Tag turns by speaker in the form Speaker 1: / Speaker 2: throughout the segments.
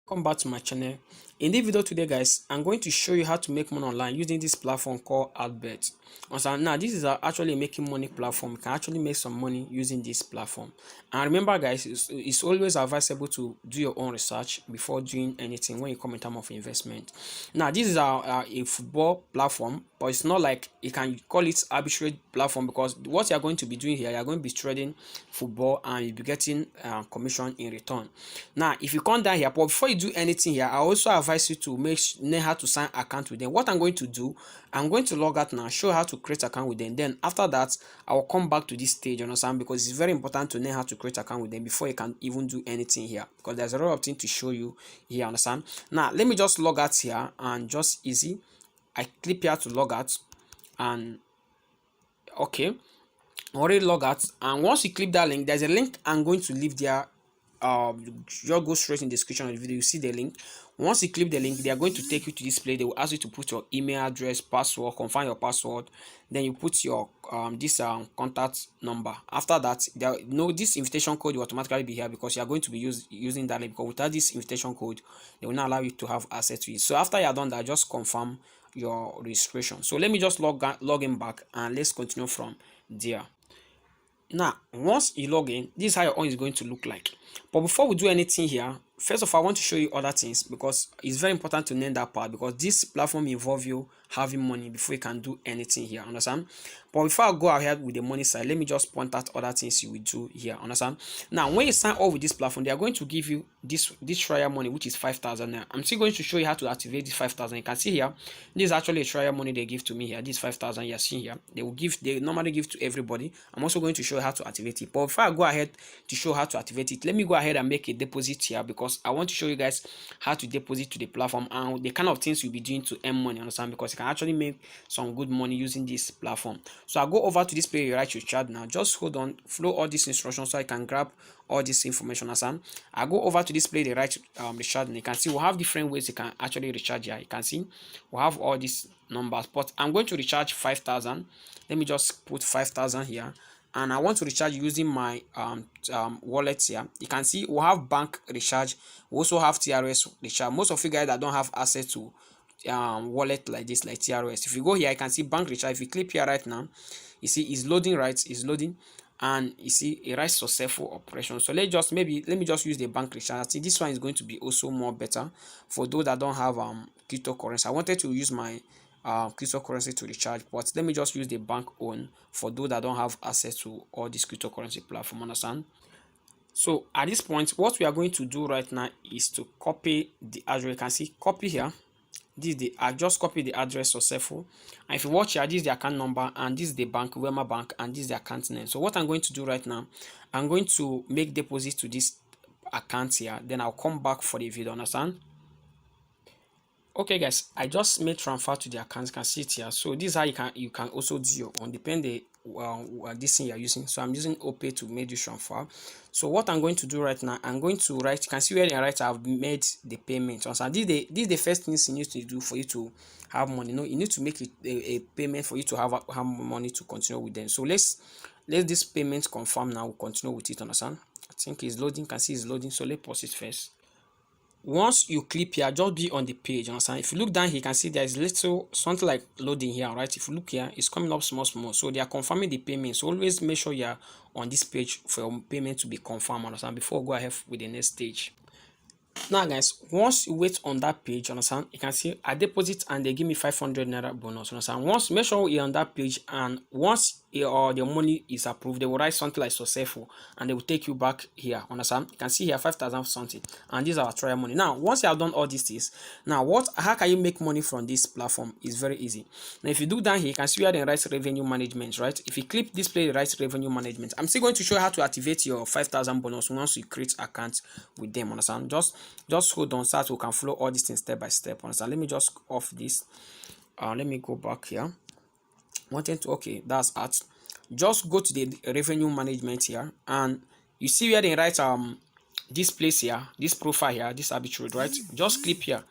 Speaker 1: Welcome back to my channel. In this video today, guys, I'm going to show you how to make money online using this platform called ARBEt. So now this is actually a making money platform. You can actually make some money using this platform. And remember, guys, it's always advisable to do your own research before doing anything when you come in terms of investment. Now this is a football platform, but it's not like you can call it arbitrage platform, because what you're going to be doing here, you're going to be trading football and you'll be getting commission in return. Now if you come down here, but before you do anything here, I also advise you to know how to sign account with them. What I'm going to do, I'm going to log out now, show how to create account with them. Then after that, I will come back to this stage, understand, because it's very important to know how to create account with them before you can even do anything here, because there's a lot of things to show you here, understand. Now let me just log out here, and just easy, I click here to log out, and okay, already log out. And once you click that link, there's a link I'm going to leave there. Just go straight in the description of the video, you see the link. Once you click the link, they are going to take you to this place. They will ask you to put your email address, password, confirm your password, then you put your contact number. After that, this invitation code will automatically be here, because you are going to be using that link, because without this invitation code, they will not allow you to have access to it. So after you are done that, just confirm your registration. So let me just log in back, and let's continue from there. Now once you log in, this is how your own is going to look like. But before we do anything here, first of all, I want to show you other things, because it's very important to name that part, because this platform involves you having money before you can do anything here, understand. But before I go ahead with the money side, let me just point out other things you will do here, understand. Now when you sign up with this platform, they are going to give you this trial money, which is 5,000 now. I'm still going to show you how to activate this 5,000. You can see here, this is actually a trial money they give to me here. This 5,000 you're seeing here, they normally give to everybody. I'm also going to show you how to activate it. But before I go ahead to show how to activate it, let me go ahead and make a deposit here, because I want to show you guys how to deposit to the platform and the kind of things you'll be doing to earn money, understand, because you can actually make some good money using this platform. So I'll go over to this place you write your chart now. Just hold on, follow all these instructions so I can grab all this information, understand. I'll go over to this place they write recharge, and you can see we have different ways you can actually recharge here. You can see we have all these numbers, but I'm going to recharge 5,000. Let me just put 5,000 here, and I want to recharge using my wallet here. You can see we have bank recharge, we also have TRS recharge. Most of you guys that don't have access to wallet like this, like TRS, if you go here, you can see bank recharge. If you click here right now, you see it's loading, right? It's loading, and you see a right successful operation. So let me just use the bank recharge. I think this one is going to be also more better for those that don't have cryptocurrency. I wanted to use my cryptocurrency to recharge, but let me just use the bank own for those that don't have access to all this cryptocurrency platform, understand. So at this point, what we are going to do right now is to copy the address. You can see copy here. I just copy the address successful, and if you watch here, this is the account number, and this is the bank, Wema Bank, and this is the account name. So what I'm going to do right now, I'm going to make deposit to this account here, then I'll come back for the video, understand. Okay guys, I just made transfer to the account. You can see it here. So this is how you can also do your own, depending this thing you're using. So I'm using OPay to make this transfer. So what I'm going to do right now, I'm going to write, you can see where I write I've made the payment. So this is the first thing you need to do for you to have money. You need to make it a payment for you to have money to continue with them. So let's this payment confirm now. We'll continue with it, understand. I think it's loading. You can see it's loading, so let's pause it first. Once you click here, just be on the page, understand. If you look down here, you can see there's little something like loading here, right? If you look here, it's coming up small, so they are confirming the payment. So always make sure you're on this page for your payment to be confirmed, understand, before go ahead with the next stage. Now guys, once you wait on that page, understand, you can see I deposit and they give me 500 naira bonus, understand. Once, make sure you're on that page, and once the money is approved, they will write something like successful, and they will take you back here, understand. You can see here 5,000 something, and these are our trial money. Now once you have done all these things, now how can you make money from this platform? Is very easy. Now if you do down here, you can see where they write revenue management, right? If you click this place, write revenue management. I'm still going to show you how to activate your 5,000 bonus once you create account with them, understand. Just hold on so that we can follow all these things step by step, understand. Let me just off this. Let me go back here. Okay, that's at. Just go to the revenue management here, and you see where they write this place here, this profile here, this arbitrage, right? Just click here.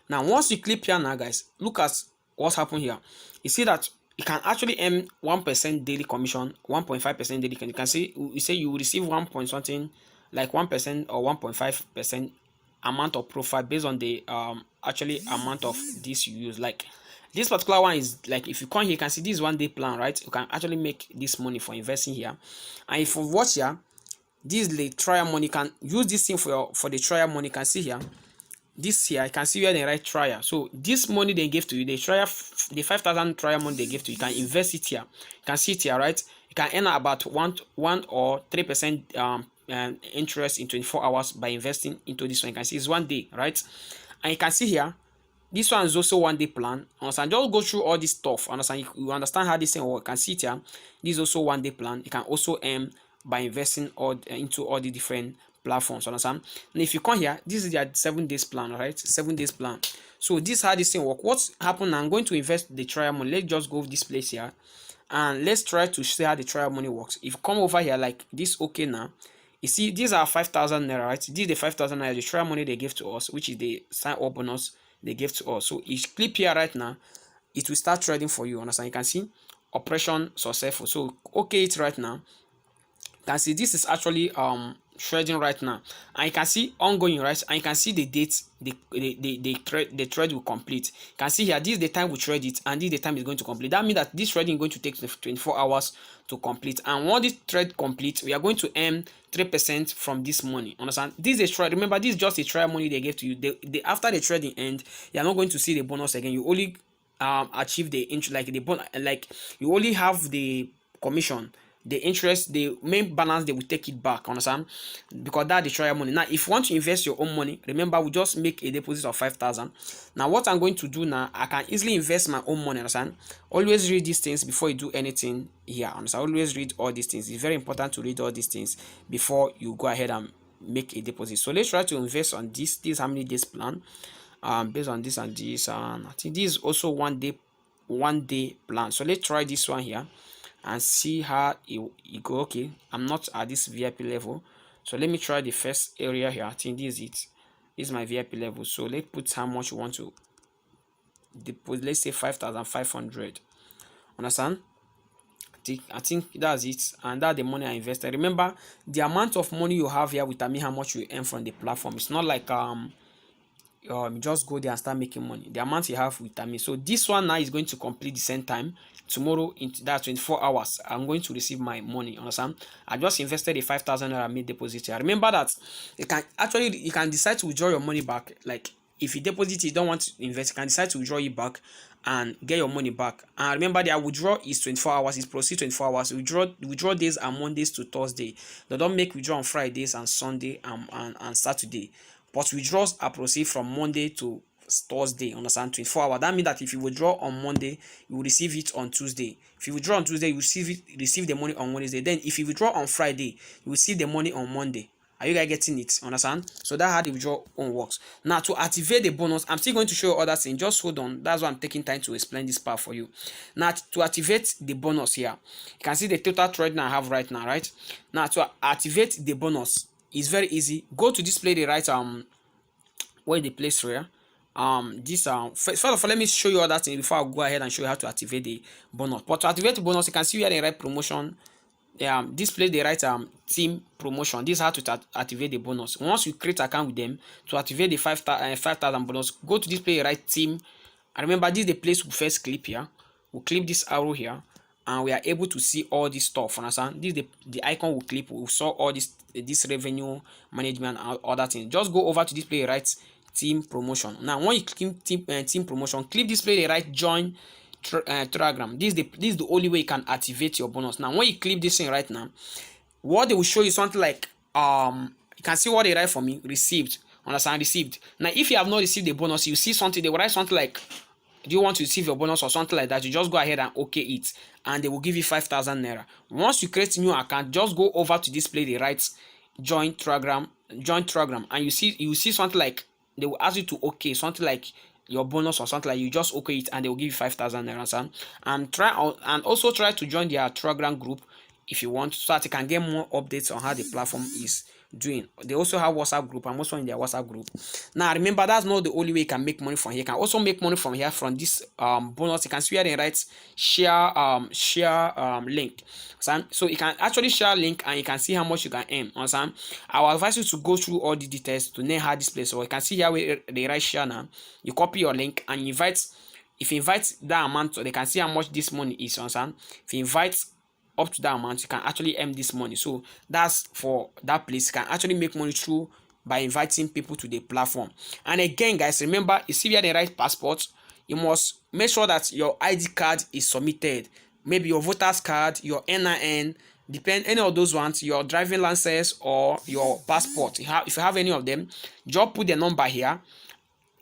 Speaker 1: Now once you click here now, guys, look at what's happened here. You see that you can actually earn 1% daily commission, 1.5% daily commission. You can see, you say you will receive 1 point something, like 1% or 1.5% amount of profile based on the actually amount of this you use. Like this particular one is like, if you come here, you can see this 1 day plan, right? You can actually make this money for investing here. And if you watch here, this is the trial money. You can use this thing for the trial money. You can see here, this here, I can see where they write trial. So this money they gave to you, the trial, the 5,000 trial money they gave to you, you can invest it here. You can see it here, right? You can earn about 1 or 3% interest in 24 hours by investing into this one. You can see it's 1 day, right? And you can see here, this one is also 1 day plan. Understand? Just go through all this stuff. Understand? You understand how this thing works. You can see it here. This is also 1 day plan. You can also earn by investing into all the different platforms. Understand? And if you come here, this is their 7 days plan, right? 7 days plan. So this is how this thing work. What's happened? I'm going to invest the trial money. Let's just go this place here, and let's try to see how the trial money works. If you come over here like this, okay, now you see these are 5,000 naira, right? This is the 5,000 naira, the trial money they give to us, which is the sign up bonus they give to us. So each clip here right now, it will start trading for you. Understand? You can see operation successful. So okay, it right now. You can see this is actually trading right now, and you can see ongoing, right? And you can see the date the trade will complete. You can see here, this is the time we trade it, and this is the time it's going to complete. That means that this trading is going to take 24 hours to complete, and once this trade complete, we are going to earn 3% from this money. Understand? This is a trade. Remember, this is just a trial money they gave to you. After the trading end, you are not going to see the bonus again. You only achieve the interest, like the bonus, like you only have the commission, the interest, the main balance, they will take it back. Understand? Because that's the trial money. Now if you want to invest your own money, remember we just make a deposit of 5,000. Now what I'm going to do now, I can easily invest my own money. Understand? Always read these things before you do anything here. Understand? Always read all these things. It's very important to read all these things before you go ahead and make a deposit. So let's try to invest on this how many days plan, based on this and this, and I think this is also 1 day plan. So let's try this one here and see how it go. Okay, I'm not at this VIP level, so let me try the first area here. I think this is it. This is my VIP level. So let's put how much you want to deposit. Let's say 5,500. Understand? I think that's it, and that's the money I invested. Remember, the amount of money you have here will determine how much you earn from the platform. It's not like just go there and start making money. The amount you have will determine. So this one now is going to complete the same time. Tomorrow, in that 24 hours, I'm going to receive my money. Understand? I just invested a 5,000 naira made deposit here. Remember that you can decide to withdraw your money back. Like if you deposit, you don't want to invest, you can decide to withdraw it back and get your money back. And remember, their withdraw is 24 hours. It proceeds 24 hours. Withdraw days are Mondays to Thursday. They don't make withdraw on Fridays and Sunday and Saturday. But withdrawals are proceed from Monday to Thursday. Understand? 24 hours. That means that if you withdraw on Monday, you will receive it on Tuesday. If you withdraw on Tuesday, you receive the money on Wednesday. Then if you withdraw on Friday, you will receive the money on Monday. Are you guys getting it? Understand? So that's how the withdrawal works. Now to activate the bonus, I'm still going to show you other things. Just hold on. That's why I'm taking time to explain this part for you. Now to activate the bonus here, you can see the total trade I have right now, right? Now to activate the bonus is very easy. Go to display the right where the place here. First of all, let me show you other things before I go ahead and show you how to activate the bonus. But to activate the bonus, you can see where they write promotion. Display the right team promotion. This is how to activate the bonus. Once you create account with them, to activate the 5,000 bonus, go to display the right team. And remember, this is the place we first click here. We'll click this arrow here, and we are able to see all this stuff. Understand? This is the icon we click. We saw all this revenue management and other things. Just go over to display the right team promotion. Now when you click team promotion, click display the right join telegram. This is the only way you can activate your bonus. Now when you click this thing right now, what they will show you something like you can see what they write for me, received. Understand? Received. Now if you have not received the bonus, you see something, they will write something like, do you want to receive your bonus or something like that? You just go ahead and okay it, and they will give you 5,000 naira. Once you create a new account, just go over to display the right join telegram, and you see something like, they will ask you to okay something like your bonus or something like, you just okay it, and they will give you 5,000 naira. And also try to join their Telegram group if you want, so that you can get more updates on how the platform is doing. They also have WhatsApp group. I'm also in their WhatsApp group. Now remember, that's not the only way you can make money from here. You can also make money from here from this bonus. You can see where they write share link. So you can actually share link and you can see how much you can earn. Understand? I will advise you to go through all the details to know how this place. So you can see here where they write share now. You copy your link and invite. If you invite that amount, so they can see how much this money is. Understand? If you invite up to that amount, you can actually earn this money. So that's for that place. You can actually make money through by inviting people to the platform. And again, guys, remember, you see where they write passport, you must make sure that your ID card is submitted. Maybe your voter's card, your NIN, depend any of those ones, your driving license or your passport. If you have any of them, just put the number here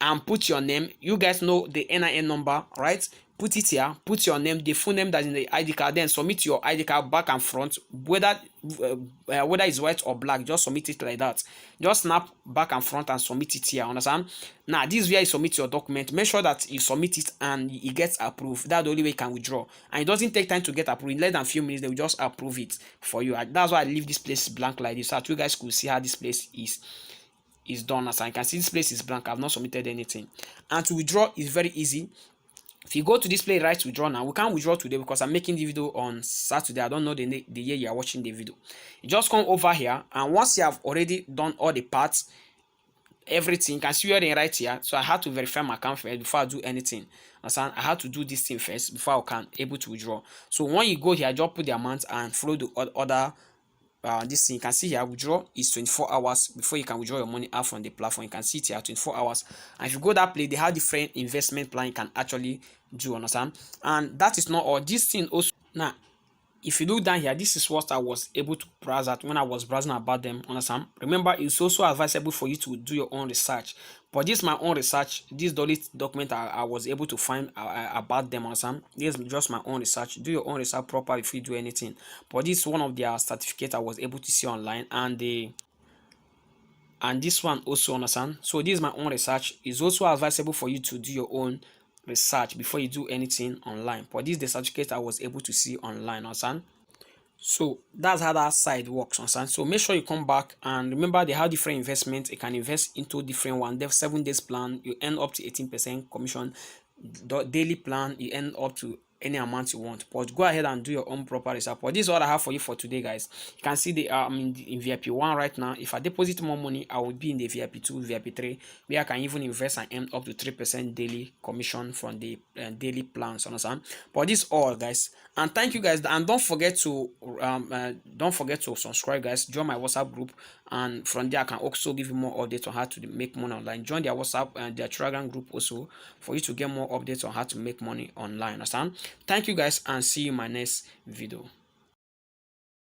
Speaker 1: and put your name. You guys know the NIN number, right? Put it here, put your name, the full name that's in the ID card, then submit your ID card back and front, whether it's white or black, just submit it like that. Just snap back and front and submit it here, understand? Now this is where you submit your document. Make sure that you submit it and it gets approved. That's the only way you can withdraw, and it doesn't take time to get approved. In less than a few minutes they will just approve it for you. That's why I leave this place blank like this, so that you guys could see how this place is done. As I can see, this place is blank. I've not submitted anything. And to withdraw is very easy. If you go to this place, right, withdraw now. We can't withdraw today because I'm making the video on Saturday. I don't know the year you are watching the video. You just come over here, and once you have already done all the parts, everything, you can see everything right here. So I had to verify my account first before I do anything. I had to do this thing first before I can able to withdraw. So when you go here, just put the amount and follow the other this thing. You can see here withdraw is 24 hours before you can withdraw your money out from the platform. You can see it here 24 hours, and if you go that place, they have different investment plan you can actually do, understand? And that is not all. This thing also, now if you look down here, this is what I was able to browse at when I was browsing about them, understand? Remember, it's also advisable for you to do your own research, but this is my own research. This document I was able to find about them, understand? This is just my own research. Do your own research proper if you do anything, but this is one of their certificates I was able to see online, and this one also, understand? So this is my own research. It's also advisable for you to do your own research before you do anything online, but this is the certificate I was able to see online, understand? So that's how that side works, understand? So make sure you come back, and remember they have different investments. You can invest into different ones. They have 7 days plan, you earn up to 18% commission. The daily plan, you earn up to any amount you want, but go ahead and do your own proper research. But this is what I have for you for today, guys. You can see I'm in VIP 1 right now. If I deposit more money, I will be in the VIP 2, VIP 3, where I can even invest and earn up to 3% daily commission from the daily plans, understand? But this is all, guys, and thank you guys, and don't forget to subscribe, guys. Join my WhatsApp group, and from there I can also give you more updates on how to make money online. Join their WhatsApp and their Telegram group also for you to get more updates on how to make money online, understand? Thank you guys, and see you in my next video.